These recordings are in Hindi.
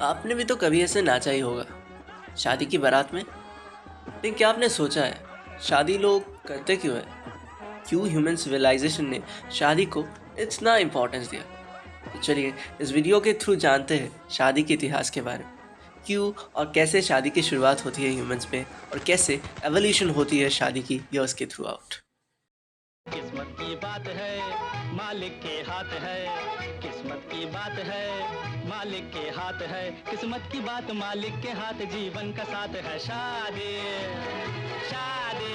आपने भी तो कभी ऐसे नाचा ही होगा शादी की बारात में। लेकिन क्या आपने सोचा है शादी लोग करते क्यों है? क्यों ह्यूमन सिविलाइजेशन ने शादी को इतना इम्पोर्टेंस दिया? तो चलिए इस वीडियो के थ्रू जानते हैं शादी के इतिहास के बारे में। क्यों और कैसे शादी की शुरुआत होती है ह्यूमंस में, और कैसे एवोल्यूशन होती है शादी की ईयर्स के थ्रू आउट। किस्मत की बात है, मालिक के हाथ है। किस्मत की बात है, मालिक के हाथ है। किस्मत की बात मालिक के हाथ, जीवन का साथ है। शादी शादी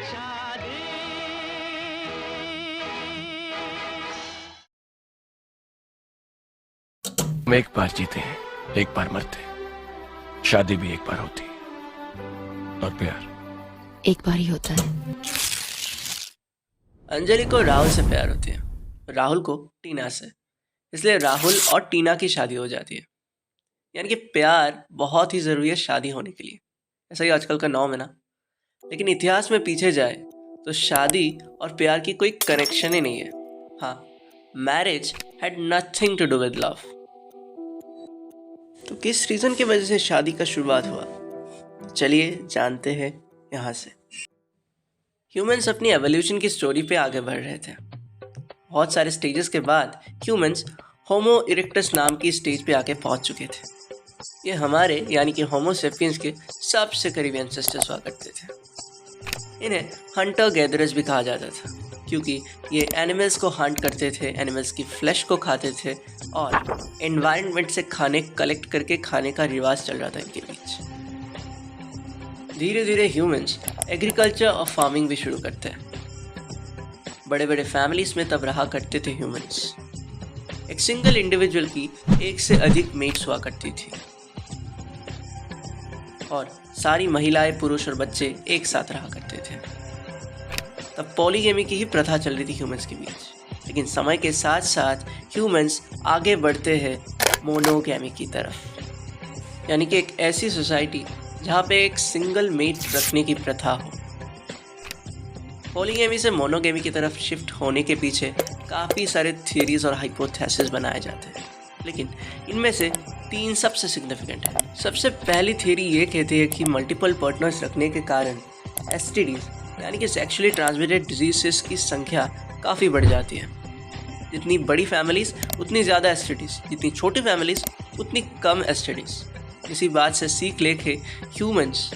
शादी। हम एक बार जीते हैं, एक बार मरते हैं। शादी भी एक बार होती है, और प्यार एक बार ही होता है। अंजलि को राहुल से प्यार होती है, राहुल को टीना से। इसलिए राहुल और टीना की शादी हो जाती है। यानी कि प्यार बहुत ही ज़रूरी है शादी होने के लिए। ऐसा ही आजकल का नॉर्म है ना। लेकिन इतिहास में पीछे जाए तो शादी और प्यार की कोई कनेक्शन ही नहीं है। हाँ, marriage had nothing to do with love. तो किस रीज़न की वजह से शादी का शुरुआत हुआ, चलिए जानते हैं यहाँ से। ह्यूमंस अपनी एवोल्यूशन की स्टोरी पे आगे बढ़ रहे थे। बहुत सारे स्टेजेस के बाद ह्यूमंस होमो इरेक्टस नाम की स्टेज पे आके पहुंच चुके थे। ये हमारे यानी कि होमो सेपियंस के सबसे करीबी एंसेस्टर्स हुआ करते थे। इन्हें हंटर गैदरर्स भी कहा जाता था, क्योंकि ये एनिमल्स को हंट करते थे, एनिमल्स की फ्लैश को खाते थे, और एनवायरनमेंट से खाने कलेक्ट करके खाने का रिवाज चल रहा था इनके बीच। धीरे धीरे ह्यूमंस एग्रीकल्चर और फार्मिंग भी शुरू करते हैं। बड़े बड़े फैमिलीज में तब रहा करते थे ह्यूमंस। एक सिंगल इंडिविजुअल की एक से अधिक मेट्स हुआ करती थी, और सारी महिलाएं, पुरुष और बच्चे एक साथ रहा करते थे। तब पॉलीगेमी की ही प्रथा चल रही थी ह्यूमंस के बीच। लेकिन समय के साथ साथ ह्यूमंस आगे बढ़ते हैं मोनोगेमी की तरफ, यानी कि एक ऐसी सोसाइटी जहाँ पे एक सिंगल मेट रखने की प्रथा हो। पॉलीगेमी से मोनोगेमी की तरफ शिफ्ट होने के पीछे काफ़ी सारे थियरीज और हाइपोथेसिस बनाए जाते हैं, लेकिन इनमें से 3 सबसे सिग्निफिकेंट है। सबसे पहली थियरी ये कहती है कि मल्टीपल पार्टनर्स रखने के कारण एसटीडीज यानी कि सेक्सुअली ट्रांसमिटेड डिजीजेस की संख्या काफ़ी बढ़ जाती है। जितनी बड़ी फैमिलीज उतनी ज़्यादा एसटीडीज, जितनी छोटी फैमिलीज उतनी कम एसटीडीज। इसी बात से सीख लेके ह्यूमंस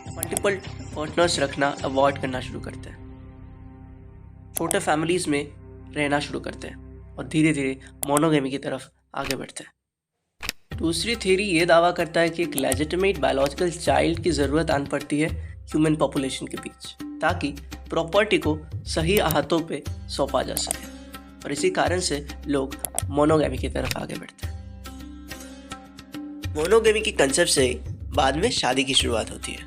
मल्टीपल पार्टनर्स रखना अवॉइड करना शुरू करते हैं, छोटे फैमिलीज में रहना शुरू करते हैं, और धीरे धीरे मोनोगेमी की तरफ आगे बढ़ते हैं। दूसरी थ्योरी ये दावा करता है कि एक लेजिटिमेट बायोलॉजिकल चाइल्ड की ज़रूरत आन पड़ती है ह्यूमन पॉपुलेशन के बीच, ताकि प्रॉपर्टी को सही हाथों पे सौंपा जा सके, और इसी कारण से लोग मोनोगेमी की तरफ आगे बढ़ते हैं। मोनोगेमी की कंसेप्ट से बाद में शादी की शुरुआत होती है।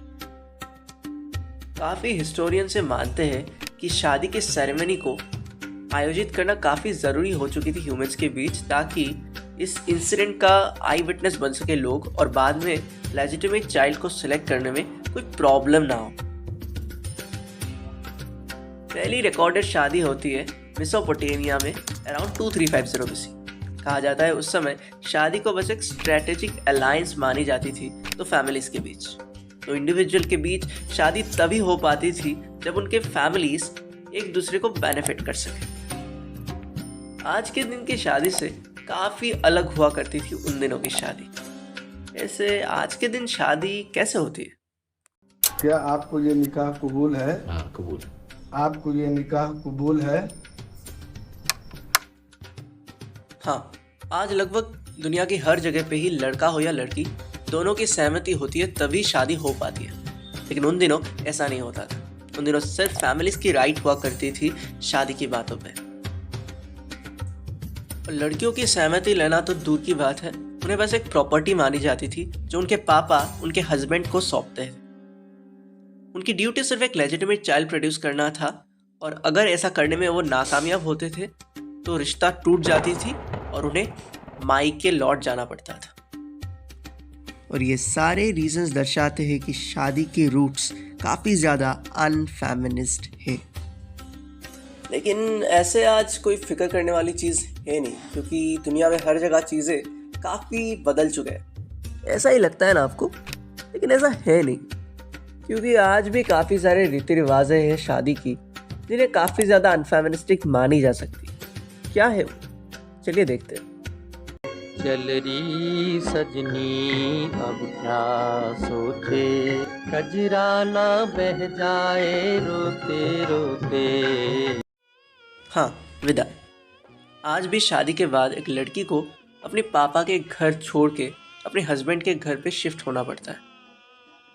काफ़ी हिस्टोरियन से मानते हैं कि शादी की सेरेमनी को आयोजित करना काफ़ी ज़रूरी हो चुकी थी ह्यूमंस के बीच, ताकि इस इंसिडेंट का आई विटनेस बन सके लोग, और बाद में लेजिटिमेट चाइल्ड को सिलेक्ट करने में कोई प्रॉब्लम ना हो। पहली रिकॉर्डेड शादी होती है मेसोपोटामिया में अराउंड 2350 BC। कहा जाता है उस समय शादी को बस एक स्ट्रेटेजिक अलायंस मानी जाती थी तो फैमिलीज के बीच। तो इंडिविजुअल के बीच शादी तभी हो पाती थी जब उनके फैमिलीज एक दूसरे को बेनिफिट कर सके। आज के दिन की शादी से काफ़ी अलग हुआ करती थी उन दिनों की शादी। ऐसे आज के दिन शादी कैसे होती है? क्या आपको ये निकाह कबूल है? हाँ, कबूल। आपको ये निकाह कबूल है? हाँ, आज लगभग दुनिया की हर जगह पे ही लड़का हो या लड़की दोनों की सहमति होती है तभी शादी हो पाती है। लेकिन उन दिनों ऐसा नहीं होता था। उन दिनों सिर्फ फैमिलीज की राइट हुआ करती थी शादी की बातों पे। और लड़कियों की सहमति लेना तो दूर की बात है, उन्हें बस एक प्रॉपर्टी मानी जाती थी जो उनके पापा उनके हस्बैंड को सौंपते थे। उनकी ड्यूटी सिर्फ एक लेजिटिमेट चाइल्ड प्रोड्यूस करना था, और अगर ऐसा करने में वो नाकामयाब होते थे तो रिश्ता टूट जाती थी और उन्हें मायके लौट जाना पड़ता था। और ये सारे रीजंस दर्शाते हैं कि शादी के रूट्स काफ़ी ज़्यादा अनफेमिनिस्ट है। लेकिन ऐसे आज कोई फिक्र करने वाली चीज़ है नहीं, क्योंकि दुनिया में हर जगह चीज़ें काफ़ी बदल चुके हैं। ऐसा ही लगता है ना आपको, लेकिन ऐसा है नहीं, क्योंकि आज भी काफ़ी सारे रीति रिवाजें हैं शादी की जिन्हें काफ़ी ज़्यादा अनफेमिनिस्टिक मानी जा सकती है। क्या है वो, चलिए देखते हैं। चल रही सजनी अब क्या सोचे, कजरा ना बह जाए रोते रोते। हाँ, विदा। आज भी शादी के बाद एक लड़की को अपने पापा के घर छोड़ के अपने हस्बैंड के घर पे शिफ्ट होना पड़ता है,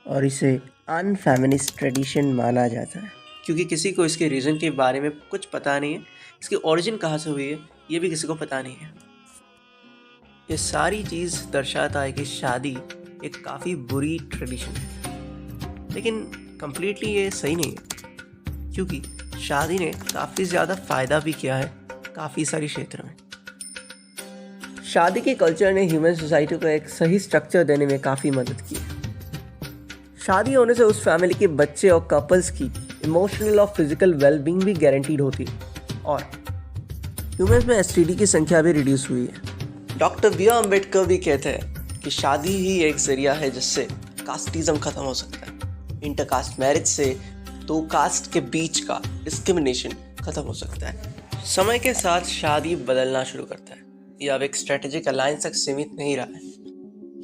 और इसे अनफेमिनिस्ट ट्रेडिशन माना जाता है, क्योंकि किसी को इसके रीज़न के बारे में कुछ पता नहीं है, इसकी ओरिजिन कहाँ से हुई है ये भी किसी को पता नहीं है। ये सारी चीज़ दर्शाता है कि शादी एक काफ़ी बुरी ट्रेडिशन है, लेकिन कम्प्लीटली ये सही नहीं है, क्योंकि शादी ने काफ़ी ज़्यादा फ़ायदा भी किया है काफ़ी सारी क्षेत्र में। शादी के कल्चर ने ह्यूमन सोसाइटी को एक सही स्ट्रक्चर देने में काफ़ी मदद की है। शादी होने से उस फैमिली के बच्चे और कपल्स की इमोशनल और फिजिकल वेलबींग भी गारंटीड होती है, और ह्यूमंस में एसटीडी की संख्या भी रिड्यूस हुई है। डॉक्टर बी आर अम्बेडकर भी कहते हैं कि शादी ही एक जरिया है जिससे कास्टिज्म खत्म हो सकता है। इंटरकास्ट मैरिज से दो कास्ट के बीच का डिस्क्रिमिनेशन खत्म हो सकता है। समय के साथ शादी बदलना शुरू करता है। ये अब एक स्ट्रेटेजिक अलायंस तक सीमित नहीं रहा है।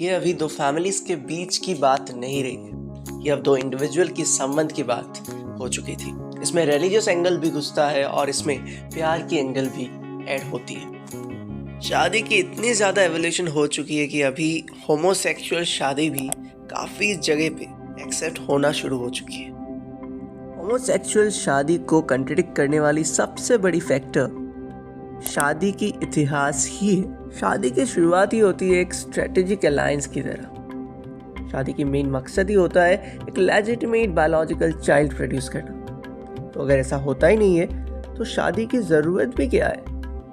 ये अभी दो फैमिलीज के बीच की बात नहीं रही है। ये अब दो इंडिविजुअल की संबंध की बात हो चुकी थी। इसमें रिलीजियस एंगल भी घुसता है और इसमें प्यार की एंगल भी ऐड होती है। शादी की इतनी ज़्यादा एवोल्यूशन हो चुकी है कि अभी होमोसेक्सुअल शादी भी काफ़ी जगह पे एक्सेप्ट होना शुरू हो चुकी है। होमोसेक्सुअल शादी को कंट्रडिक्ट करने वाली सबसे बड़ी फैक्टर शादी की इतिहास ही है। शादी की शुरुआत ही होती है एक स्ट्रेटेजिक अलायंस की तरह। शादी की मेन मकसद ही होता है एक लेजिटिमेट बायोलॉजिकल चाइल्ड प्रोड्यूस करना। तो अगर ऐसा होता ही नहीं है तो शादी की ज़रूरत भी क्या है?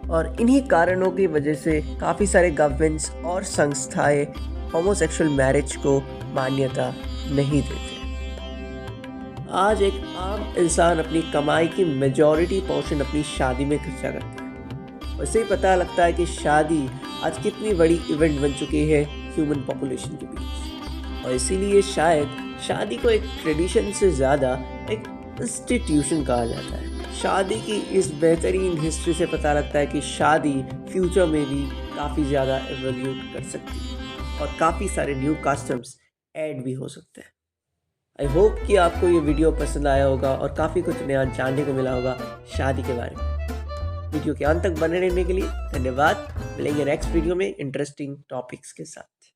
और इन्हीं कारणों की वजह से काफ़ी सारे गवर्नमेंट्स और संस्थाएं होमोसेक्सुअल मैरिज को मान्यता नहीं देते। आज एक आम इंसान अपनी कमाई की मेजॉरिटी पोर्शन अपनी शादी में खर्चा करता है। वैसे ही पता लगता है कि शादी आज कितनी बड़ी इवेंट बन चुकी है ह्यूमन पॉपुलेशन के बीच, और इसीलिए शायद शादी को एक ट्रेडिशन से ज़्यादा एक इंस्टीट्यूशन कहा जाता है। शादी की इस बेहतरीन हिस्ट्री से पता लगता है कि शादी फ्यूचर में भी काफ़ी ज़्यादा एवोल्यूट कर सकती है और काफ़ी सारे न्यू कस्टम्स ऐड भी हो सकते हैं। आई होप कि आपको ये वीडियो पसंद आया होगा और काफ़ी कुछ नया जानने को मिला होगा शादी के बारे में। वीडियो के अंत तक बने रहने के लिए धन्यवाद। मिलेंगे नेक्स्ट वीडियो में इंटरेस्टिंग टॉपिक्स के साथ।